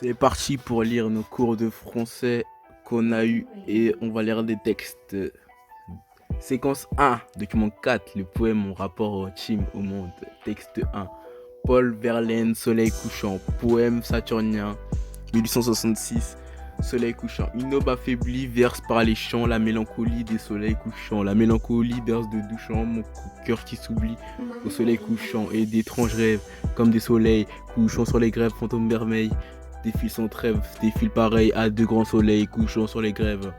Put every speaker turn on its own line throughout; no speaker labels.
C'est parti pour lire nos cours de français qu'on a eu et on va lire des textes. Séquence 1, document 4, le poème Mon rapport au team au monde. Texte 1, Paul Verlaine, Soleil couchant, poème saturnien, 1866. Soleil couchant, une aube affaiblie verse par les champs la mélancolie des soleils couchants. La mélancolie berce de doux chants mon cœur qui s'oublie au soleil couchant et d'étranges rêves comme des soleils couchant sur les grèves fantômes vermeils. Défile sans trêve, défile pareil à deux grands soleils couchant sur les grèves.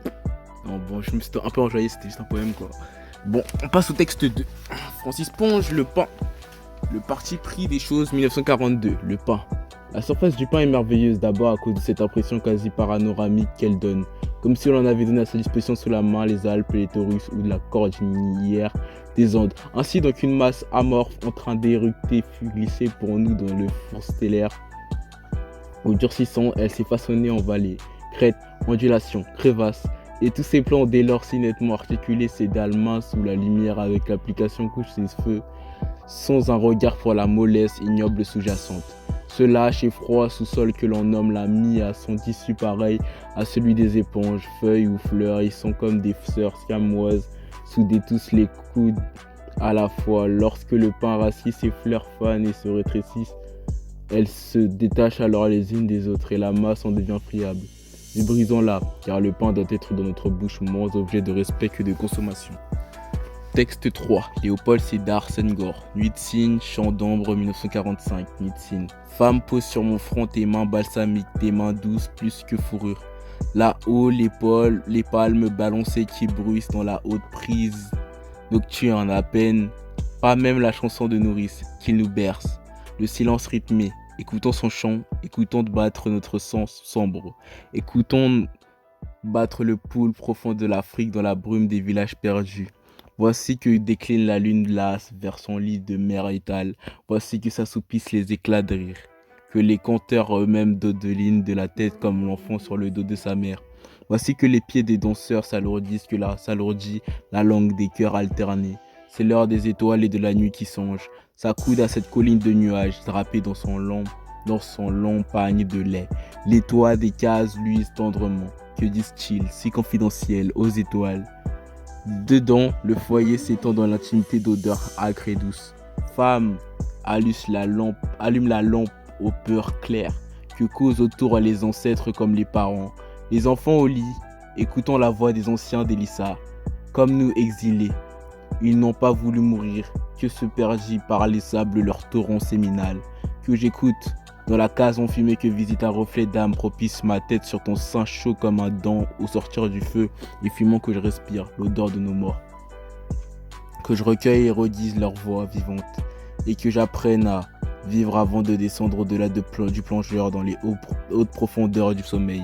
Non, bon, je me suis un peu enjoyé, c'était juste un poème quoi. Bon, on passe au texte 2. Francis Ponge, le pain. Le parti pris des choses, 1942, le pain. La surface du pain est merveilleuse d'abord à cause de cette impression quasi panoramique qu'elle donne. Comme si on en avait donné à sa disposition sous la main les Alpes, les Taurus ou de la cordillère des Andes. Ainsi donc une masse amorphe en train d'éructer fut glissée pour nous dans le four stellaire. Au durcissant, elle s'est façonnée en vallée, crête, ondulation, crevasse. Et tous ces plans dès lors si nettement articulés, ces dalles minces sous la lumière avec l'application couche ses feux, sans un regard pour la mollesse ignoble sous-jacente. Ce lâche et froid sous-sol que l'on nomme la mie a son tissu pareil à celui des éponges, feuilles ou fleurs, ils sont comme des sœurs siamoises, soudées tous les coudes à la fois. Lorsque le pain rassit, ses fleurs fanent et se rétrécissent, elles se détachent alors les unes des autres et la masse en devient friable. Mais brisons-la, car le pain doit être dans notre bouche moins objet de respect que de consommation. Texte 3, Léopold Sédar Senghor, Nuit de cygne, Chant d'ombre 1945, Nuit de cygne. Femme pose sur mon front tes mains balsamiques, tes mains douces plus que fourrure. Là-haut, les palmes balancées qui bruissent dans la haute prise nocturne à peine, pas même la chanson de nourrice qu'il nous berce. Le silence rythmé, écoutons son chant, écoutons battre notre sang sombre, écoutons battre le pouls profond de l'Afrique dans la brume des villages perdus. Voici que décline la lune lasse vers son lit de mer étale. Voici que s'assoupissent les éclats de rire. Que les conteurs eux-mêmes dodelinent de la tête comme l'enfant sur le dos de sa mère. Voici que les pieds des danseurs s'alourdissent, que s'alourdit la langue des cœurs alternés. C'est l'heure des étoiles et de la nuit qui songe. S'accoude à cette colline de nuages, drapée dans son long pagne de lait. L'étoile des cases luise tendrement. Que disent-ils, si confidentiels, aux étoiles? Dedans, le foyer s'étend dans l'intimité d'odeurs âcres et douces. Femme, allume la lampe aux peurs claires que causent autour les ancêtres comme les parents. Les enfants au lit, écoutant la voix des anciens d'Elissa. Comme nous exilés, ils n'ont pas voulu mourir, que se perdit par les sables leur torrent séminal. Que j'écoute, dans la case enfumée que visite un reflet d'âme propice ma tête sur ton sein chaud comme un dent au sortir du feu et fumant que je respire l'odeur de nos morts. Que je recueille et redise leur voix vivante et que j'apprenne à vivre avant de descendre au-delà du plongeur dans les hautes profondeurs du sommeil.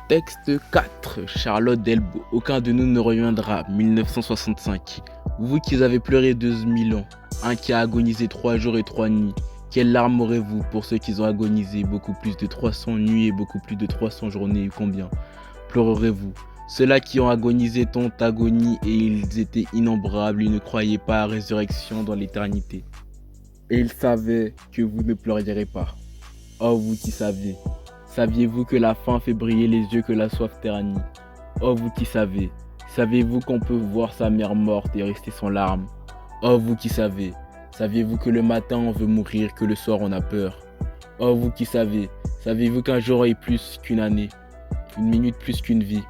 Texte 4, Charlotte Delbo, aucun de nous ne reviendra, 1965. Vous qui avez pleuré 2000 ans, un qui a agonisé 3 jours et 3 nuits. Quelles larmes aurez-vous pour ceux qui ont agonisé beaucoup plus de 300 nuits et beaucoup plus de 300 journées et combien pleurerez-vous? Ceux-là qui ont agonisé tant agonie et ils étaient innombrables, ils ne croyaient pas à la résurrection dans l'éternité. Et ils savaient que vous ne pleurerez pas. Oh vous qui saviez, saviez-vous que la faim fait briller les yeux que la soif ternit? Oh vous qui savez, savez-vous qu'on peut voir sa mère morte et rester sans larmes? Oh vous qui savez, saviez-vous que le matin on veut mourir, que le soir on a peur? Oh vous qui savez, savez-vous qu'un jour est plus qu'une année, une minute plus qu'une vie?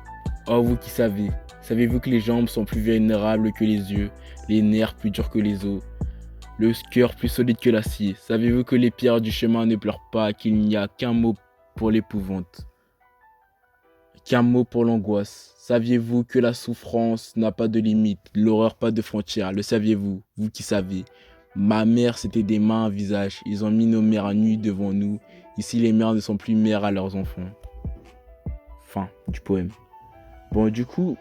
Oh vous qui savez, savez-vous que les jambes sont plus vulnérables que les yeux, les nerfs plus durs que les os, le cœur plus solide que l'acier? Savez-vous que les pierres du chemin ne pleurent pas, qu'il n'y a qu'un mot pour l'épouvante, qu'un mot pour l'angoisse? Saviez-vous que la souffrance n'a pas de limite, l'horreur pas de frontières? Le saviez-vous, vous qui savez? Ma mère, c'était des mains, un visage. Ils ont mis nos mères à nu devant nous. Ici, les mères ne sont plus mères à leurs enfants. Fin du poème. Bon, du coup,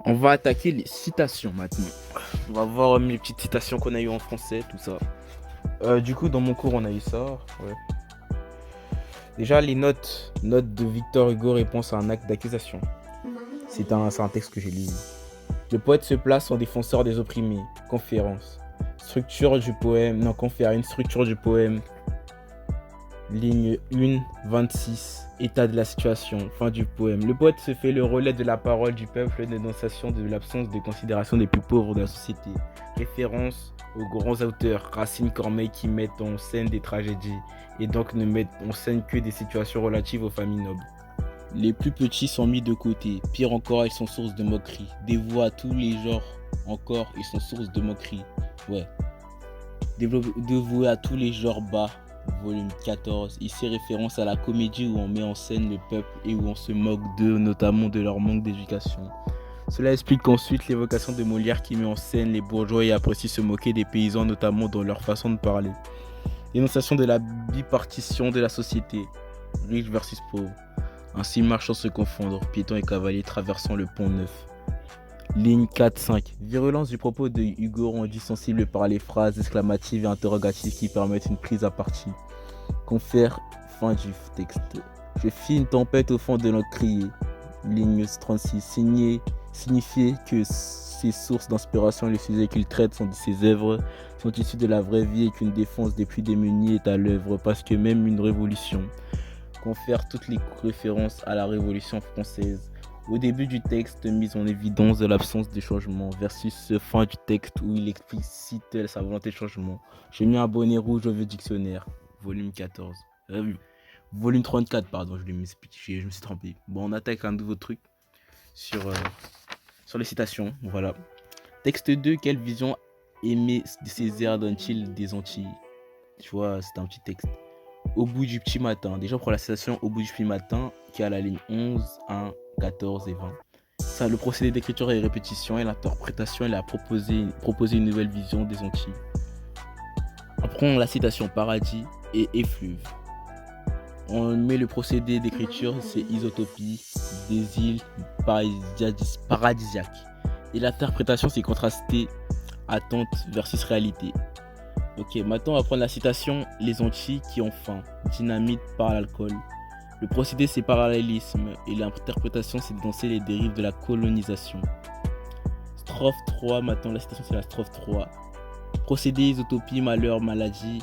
on va attaquer les citations maintenant. On va voir les petites citations qu'on a eues en français, tout ça. Du coup, dans mon cours, on a eu ça. Ouais. Déjà, les notes. Notes de Victor Hugo, réponse à un acte d'accusation. C'est un texte que j'ai lu. Le poète se place en défenseur des opprimés. Conférence. Structure du poème. Non, confère une structure du poème. Ligne 1, 26. État de la situation. Fin du poème. Le poète se fait le relais de la parole du peuple, dénonciation de l'absence de considération des plus pauvres de la société. Référence aux grands auteurs Racine, Corneille qui mettent en scène des tragédies et donc ne mettent en scène que des situations relatives aux familles nobles. Les plus petits sont mis de côté. Pire encore, ils sont source de moquerie. Dévoués à tous les genres. Encore, ils sont source de moquerie. Ouais. Dévoués à tous les genres bas. Volume 14. Ici, référence à la comédie où on met en scène le peuple et où on se moque d'eux, notamment de leur manque d'éducation. Cela explique ensuite l'évocation de Molière qui met en scène les bourgeois et apprécie se moquer des paysans, notamment dans leur façon de parler. Dénonciation de la bipartition de la société. Riche versus pauvre. Ainsi marchant se confondre, piétons et cavaliers traversant le pont Neuf. Ligne 4-5. Virulence du propos de Hugo rendu sensible par les phrases exclamatives et interrogatives qui permettent une prise à partie. Confère fin du texte. Je fis une tempête au fond de notre crier. Ligne 36. Signifier que ses sources d'inspiration et les sujets qu'il traite sont de ses œuvres sont issus de la vraie vie et qu'une défense des plus démunis est à l'œuvre parce que même une révolution confère toutes les références à la Révolution française. Au début du texte, mise en évidence de l'absence de changement versus fin du texte où il explicite sa volonté de changement. J'ai mis un bonnet rouge au vieux dictionnaire, volume 14. Volume 34, pardon, je me suis trompé. Bon, on attaque un nouveau truc sur les citations, voilà. Texte 2, quelle vision Aimé Césaire donne-t-il des Antilles? Tu vois, c'est un petit texte. Au bout du petit matin. Déjà pour la citation au bout du petit matin, qui est à la ligne 11, 1, 14 et 20. Ça, le procédé d'écriture et répétition et l'interprétation, elle a proposé une nouvelle vision des Antilles. Après, la citation paradis et effluve. On met le procédé d'écriture, c'est isotopie, des îles paradisiaques. Et l'interprétation, c'est contrasté, attente versus réalité. Ok, maintenant on va prendre la citation les Antilles qui ont faim, dynamite par l'alcool. Le procédé c'est parallélisme et l'interprétation c'est dénoncer les dérives de la colonisation. Strophe 3, maintenant la citation c'est la strophe 3. Procédé isotopie, malheur, maladie.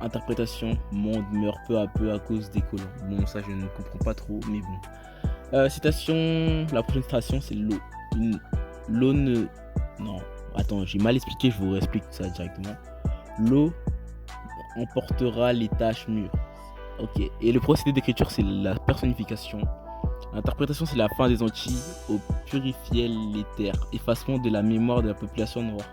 Interprétation, monde meurt peu à peu à cause des colons. Bon, ça je ne comprends pas trop, mais bon. Citation, la prochaine citation c'est l'aune. Non, attends, j'ai mal expliqué, je vous explique ça directement. L'eau emportera les taches mûres. Ok. Et le procédé d'écriture, c'est la personnification. L'interprétation, c'est la fin des Antilles au purifier les terres. Effacement de la mémoire de la population noire.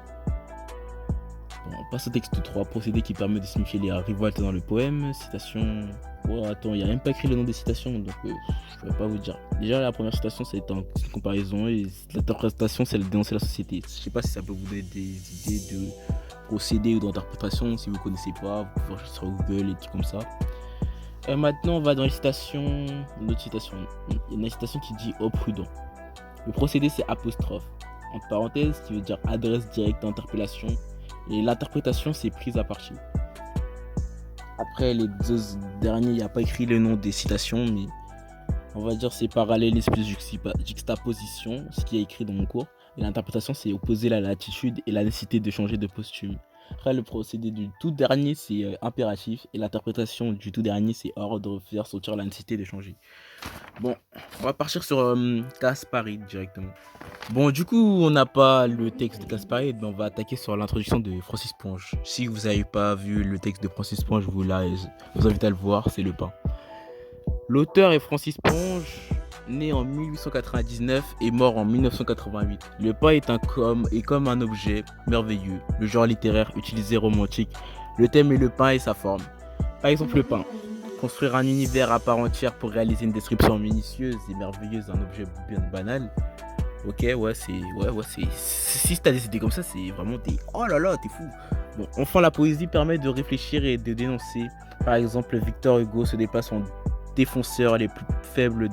Bon, on passe au texte 3. Procédé qui permet de signifier les révoltes dans le poème. Citation. Oh, attends, il n'y a même pas écrit le nom des citations, donc je ne vais pas vous dire. Déjà, la première citation, c'est une comparaison. Et l'interprétation, c'est le dénoncer la société. Je ne sais pas si ça peut vous donner des idées de procédé ou d'interprétation. Si vous ne connaissez pas, vous pouvez chercher sur Google et tout comme ça. Maintenant, on va dans les citations. Une autre citation. Il y a une citation qui dit au prudent. Le procédé, c'est apostrophe. En parenthèse, qui veut dire adresse directe d'interpellation. Et l'interprétation, c'est prise à partie. Après, les deux derniers, il n'y a pas écrit le nom des citations, mais on va dire c'est parallélisme plus juxtaposition, ce qui est écrit dans mon cours. Et l'interprétation, c'est opposer la latitude et la nécessité de changer de posture. Après, le procédé du tout dernier, c'est impératif. Et l'interprétation du tout dernier, c'est ordre, faire sortir la nécessité de changer. Bon, on va partir sur Kasparide directement. Bon, du coup, on n'a pas le texte de Kasparide, mais on va attaquer sur l'introduction de Francis Ponge. Si vous n'avez pas vu le texte de Francis Ponge, je vous invite à le voir, c'est le pain. L'auteur est Francis Ponge, né en 1899 et mort en 1988. Le pain est comme un objet merveilleux, le genre littéraire utilisé romantique. Le thème est le pain et sa forme. Par exemple, le pain. Construire un univers à part entière pour réaliser une description minutieuse et merveilleuse d'un objet bien banal. Ok, si t'as des idées comme ça, c'est vraiment oh là là, t'es fou. Bon, enfin, la poésie permet de réfléchir et de dénoncer. Par exemple, Victor Hugo se déplace en défenseur les plus faibles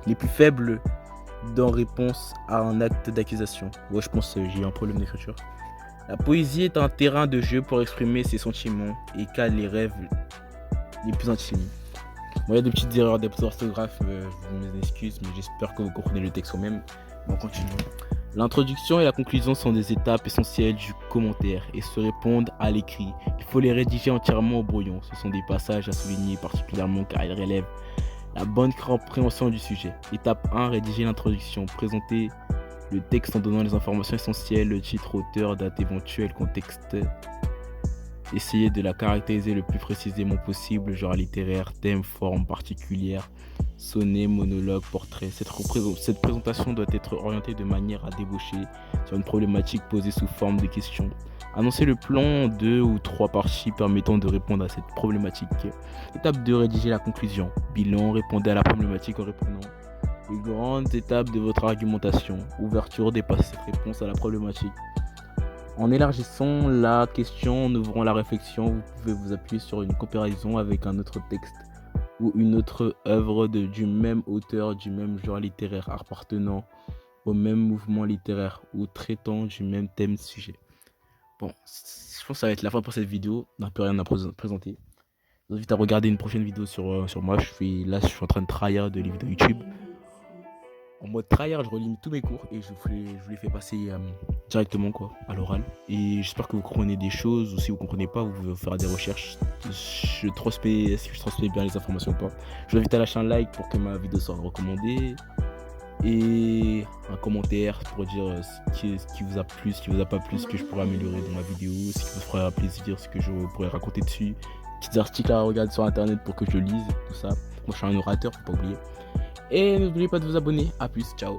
les plus faibles dans réponse à un acte d'accusation. Ouais, je pense que j'ai un problème d'écriture. La poésie est un terrain de jeu pour exprimer ses sentiments et cale les rêves les plus intimes. Bon, il y a des petites erreurs d'orthographe, je vous m'excuse, mais j'espère que vous comprenez le texte quand même. Bon, continue. L'introduction et la conclusion sont des étapes essentielles du commentaire et se répondent à l'écrit. Il faut les rédiger entièrement au brouillon. Ce sont des passages à souligner particulièrement car ils relèvent la bonne compréhension du sujet. Étape 1, rédiger l'introduction. Présenter le texte en donnant les informations essentielles, le titre, auteur, date éventuelle, contexte. Essayez de la caractériser le plus précisément possible, genre littéraire, thème, forme particulière, sonnet, monologue, portrait. Cette présentation doit être orientée de manière à déboucher sur une problématique posée sous forme de question. Annoncez le plan en 2 ou 3 parties permettant de répondre à cette problématique. Étape 2, rédiger la conclusion. Bilan, répondez à la problématique en reprenant les grandes étapes de votre argumentation. Ouverture, dépassez cette réponse à la problématique. En élargissant la question, en ouvrant la réflexion, vous pouvez vous appuyer sur une comparaison avec un autre texte ou une autre œuvre du même auteur, du même genre littéraire, appartenant au même mouvement littéraire ou traitant du même thème sujet. Bon, je pense que ça va être la fin pour cette vidéo. On n'a plus rien à présenter. Je vous invite à regarder une prochaine vidéo sur moi. Je suis en train de tryhard de livres de YouTube. En mode tryhard, je relis tous mes cours et je vous les fais passer directement à l'oral. Et j'espère que vous comprenez des choses, ou si vous ne comprenez pas, vous pouvez faire des recherches. Est-ce que je transmets bien les informations ou pas. Je vous invite à lâcher un like pour que ma vidéo soit recommandée. Et un commentaire pour dire ce qui vous a plu, ce qui vous a pas plu, ce que je pourrais améliorer dans ma vidéo, ce qui vous fera plaisir, ce que je pourrais raconter dessus. Petits articles à regarder sur internet pour que je lise, tout ça. Moi je suis un orateur, faut pas oublier. Et n'oubliez pas de vous abonner. A plus, ciao.